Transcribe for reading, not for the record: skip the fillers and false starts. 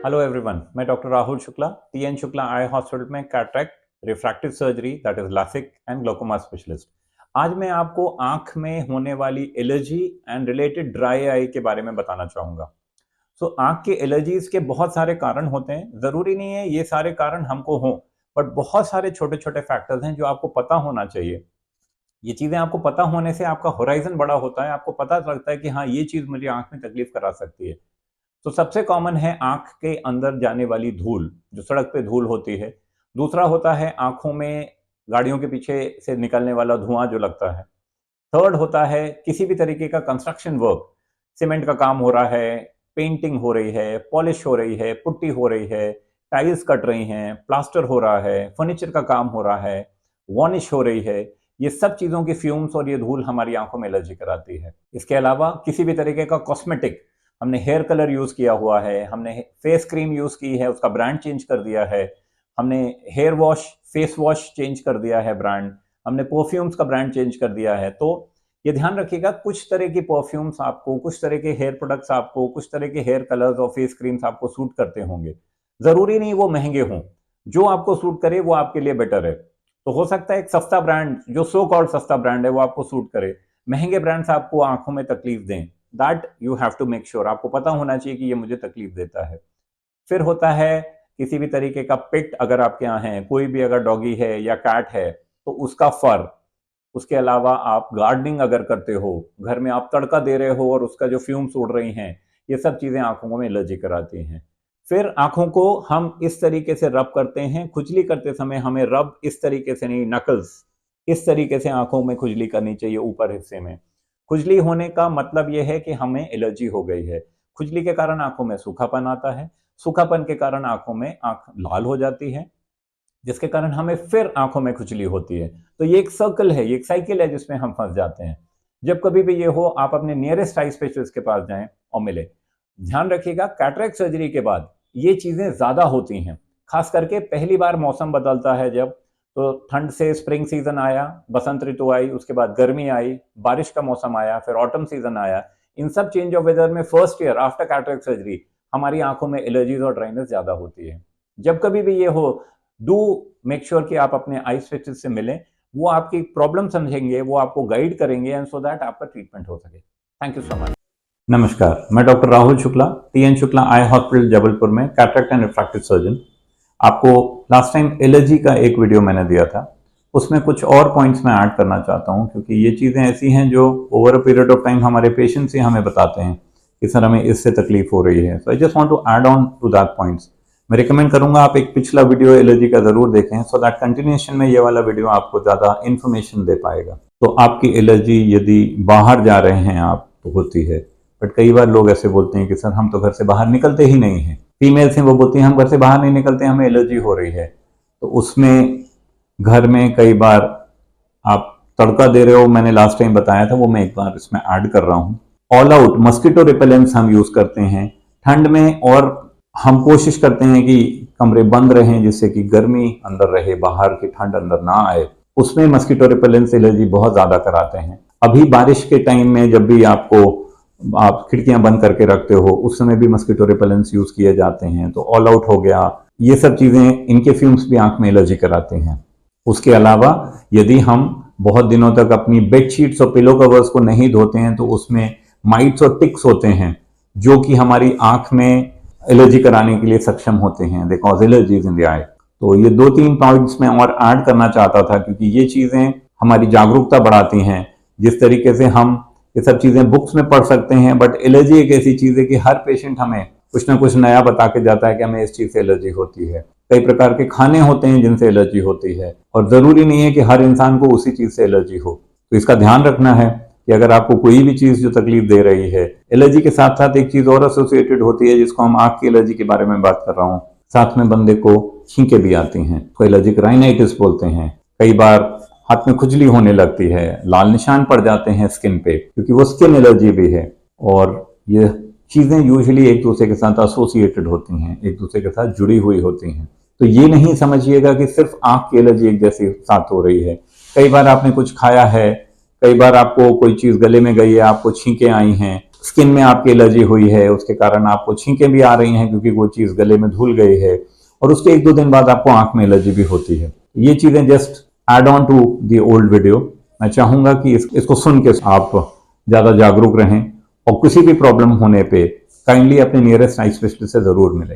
Hello everyone, मैं doctor Rahul Shukla, TN Shukla eye hospital में cataract, refractive surgery that is LASIK and glaucoma specialist. आज मैं आपको आंख में होने वाली allergy and related dry eye के बारे में बताना चाहूंगा। आंख के एलर्जीज के बहुत सारे कारण होते हैं। जरूरी नहीं है ये सारे कारण हमको हों, बट बहुत सारे छोटे छोटे फैक्टर्स हैं जो आपको पता होना चाहिए। ये चीजें आपको पता होने से आपका होराइजन बड़ा होता है, आपको पता लगता है कि हाँ, ये चीज मुझे आंख में तकलीफ करा सकती है। तो सबसे कॉमन है आंख के अंदर जाने वाली धूल, जो सड़क पे धूल होती है। दूसरा होता है आंखों में गाड़ियों के पीछे से निकलने वाला धुआं जो लगता है। थर्ड होता है किसी भी तरीके का कंस्ट्रक्शन वर्क, सीमेंट का काम हो रहा है, पेंटिंग हो रही है, पॉलिश हो रही है, पुट्टी हो रही है, टाइल्स कट रही हैं, प्लास्टर हो रहा है, फर्नीचर का काम हो रहा है, वार्निश हो रही है। ये सब चीजों की फ्यूम्स और ये धूल हमारी आंखों में एलर्जी कराती है। इसके अलावा किसी भी तरीके का कॉस्मेटिक, हमने हेयर कलर यूज किया हुआ है, हमने फेस क्रीम यूज की है, उसका ब्रांड चेंज कर दिया है, हमने hair wash, face wash change कर दिया है ब्रांड, हमने परफ्यूम्स का ब्रांड चेंज कर दिया है। तो ये ध्यान रखिएगा, कुछ तरह की परफ्यूम्स आपको, कुछ तरह के हेयर प्रोडक्ट्स आपको, कुछ तरह के हेयर कलर्स और फेस क्रीम्स आपको सूट करते होंगे। जरूरी नहीं वो महंगे हों, जो आपको सूट करे वो आपके लिए बेटर है। तो हो सकता है एक सस्ता ब्रांड, जो सो कॉल्ड सस्ता ब्रांड है, वो आपको सूट करे। महंगे ब्रांड्स आपको आंखों में तकलीफ दें, that you have to make sure. आपको पता होना चाहिए कि ये मुझे तकलीफ देता है। फिर होता है किसी भी तरीके का पेट, अगर आपके यहाँ है, कोई भी अगर डॉगी है या कैट है, तो उसका फर। उसके अलावा आप गार्डनिंग अगर करते हो, घर में आप तड़का दे रहे हो और उसका जो फ्यूम्स उड़ रही हैं, ये सब चीजें आंखों में एलर्जी कराती हैं। फिर आंखों को हम इस तरीके से रब करते हैं, खुजली करते समय हमें रब इस तरीके से नहीं, नकल्स इस तरीके से आंखों में खुजली करनी चाहिए ऊपर हिस्से में। खुजली होने का मतलब यह है कि हमें एलर्जी हो गई है। खुजली के कारण आंखों में सूखापन आता है, सूखापन के कारण आंखों में आंख लाल हो जाती है, जिसके कारण हमें फिर आंखों में खुजली होती है। तो ये एक सर्कल है, ये एक साइकिल है जिसमें हम फंस जाते हैं। जब कभी भी ये हो, आप अपने नियरेस्ट आई स्पेशलिस्ट के पास जाएं और मिले। ध्यान रखिएगा, कैटरेक्ट सर्जरी के बाद ये चीजें ज्यादा होती हैं, खास करके पहली बार मौसम बदलता है जब। तो ठंड से स्प्रिंग सीजन आया, बसंत ऋतु आई, उसके बाद गर्मी आई, बारिश का मौसम आया, फिर ऑटम सीजन आया। इन सब चेंज ऑफ वेदर में first year after cataract surgery हमारी आंखों में एलर्जीज और ड्राइनेस ज्यादा होती है। जब कभी भी ये हो, डू मेक श्योर कि आप अपने आई स्पेशलिस्ट से मिलें। वो आपकी प्रॉब्लम समझेंगे, वो आपको गाइड करेंगे, एंड सो दैट आपका ट्रीटमेंट हो सके। Thank you so much. नमस्कार, मैं doctor Rahul Shukla, TN Shukla eye hospital Jabalpur में कैटरेक्ट एंड रिफ्रैक्टिव सर्जन। आपको लास्ट टाइम एलर्जी का एक वीडियो मैंने दिया था, उसमें कुछ और पॉइंट्स मैं ऐड करना चाहता हूं, क्योंकि ये चीज़ें ऐसी हैं जो over a period of time हमारे पेशेंट्स ही हमें बताते हैं कि सर हमें इससे तकलीफ हो रही है। So I just want to add on to that points. मैं रिकमेंड करूंगा आप एक पिछला वीडियो एलर्जी का जरूर देखें, सो दैट कंटिन्यूएशन में ये वाला वीडियो आपको ज़्यादा इन्फॉर्मेशन दे पाएगा। तो आपकी एलर्जी यदि बाहर जा रहे हैं आप तो होती है, बट कई बार लोग ऐसे बोलते हैं कि सर हम तो घर से बाहर निकलते ही नहीं हैं। फीमेल्स हैं, वो बोलती हैं हम घर से बाहर नहीं निकलते, हमें एलर्जी हो रही है। तो उसमें घर में कई बार आप तड़का दे रहे हो, मैंने लास्ट टाइम बताया था, वो मैं एक बार इसमें ऐड कर रहा हूँ। ऑल आउट मस्कीटो रिपेलेंट्स हम यूज करते हैं ठंड में, और हम कोशिश करते हैं कि कमरे बंद रहें जिससे कि गर्मी अंदर रहे, बाहर की ठंड अंदर ना आए। उसमें मस्कीटो रिपेलेंट्स एलर्जी बहुत ज्यादा कराते हैं। अभी बारिश के टाइम में जब भी आप खिड़कियां बंद करके रखते हो, उस समय भी मस्कीटो रिपेलेंट्स यूज किए जाते हैं। तो ऑल आउट हो गया, ये सब चीजें, इनके फ्यूम्स भी आंख में एलर्जी कराते हैं। उसके अलावा यदि हम बहुत दिनों तक अपनी बेडशीट्स और पिलो कवर्स को नहीं धोते हैं तो उसमें माइट्स और टिक्स होते हैं, जो कि हमारी आंख में एलर्जी कराने के लिए सक्षम होते हैं। They cause allergies in the eye. तो ये 2-3 पॉइंट्स में और ऐड करना चाहता था, क्योंकि ये चीजें हमारी जागरूकता बढ़ाती हैं। जिस तरीके से हम ये सब चीजें बुक्स में पढ़ सकते हैं, बट एलर्जी एक ऐसी चीज है कि हर पेशेंट हमें कुछ ना कुछ नया बता के जाता है कि हमें इस चीज से एलर्जी होती है। कई प्रकार के खाने होते हैं जिनसे एलर्जी होती है, और जरूरी नहीं है कि हर इंसान को उसी चीज से एलर्जी हो। तो इसका ध्यान रखना है कि अगर आपको कोई भी चीज जो तकलीफ दे रही है, एलर्जी के साथ साथ एक चीज और एसोसिएटेड होती है जिसको हम आंख की एलर्जी के बारे में बात कर रहा हूँ, साथ में बंदे को छींके भी आती हैं, तो एलर्जिक राइनाइटिस बोलते हैं। कई बार हाथ में खुजली होने लगती है, लाल निशान पड़ जाते हैं स्किन पे, क्योंकि वो स्किन एलर्जी भी है। और ये चीजें यूजुअली एक दूसरे के साथ एसोसिएटेड होती हैं, एक दूसरे के साथ जुड़ी हुई होती हैं। तो ये नहीं समझिएगा कि सिर्फ आंख की एलर्जी एक जैसी साथ हो रही है। कई बार आपने कुछ खाया है, कई बार आपको कोई चीज गले में गई है, आपको छींकें आई हैं, स्किन में आपकी एलर्जी हुई है, उसके कारण आपको छींकें भी आ रही हैं क्योंकि वो चीज़ गले में घुल गई है, और उसके 1-2 दिन बाद आपको आंख में एलर्जी भी होती है। ये चीज़ें just add on to the old video. मैं चाहूँगा कि इसको सुन के आप ज़्यादा जागरूक रहें और किसी भी प्रॉब्लम होने पे काइंडली अपने नियरेस्ट आई स्पेशलिस्ट से ज़रूर मिलें।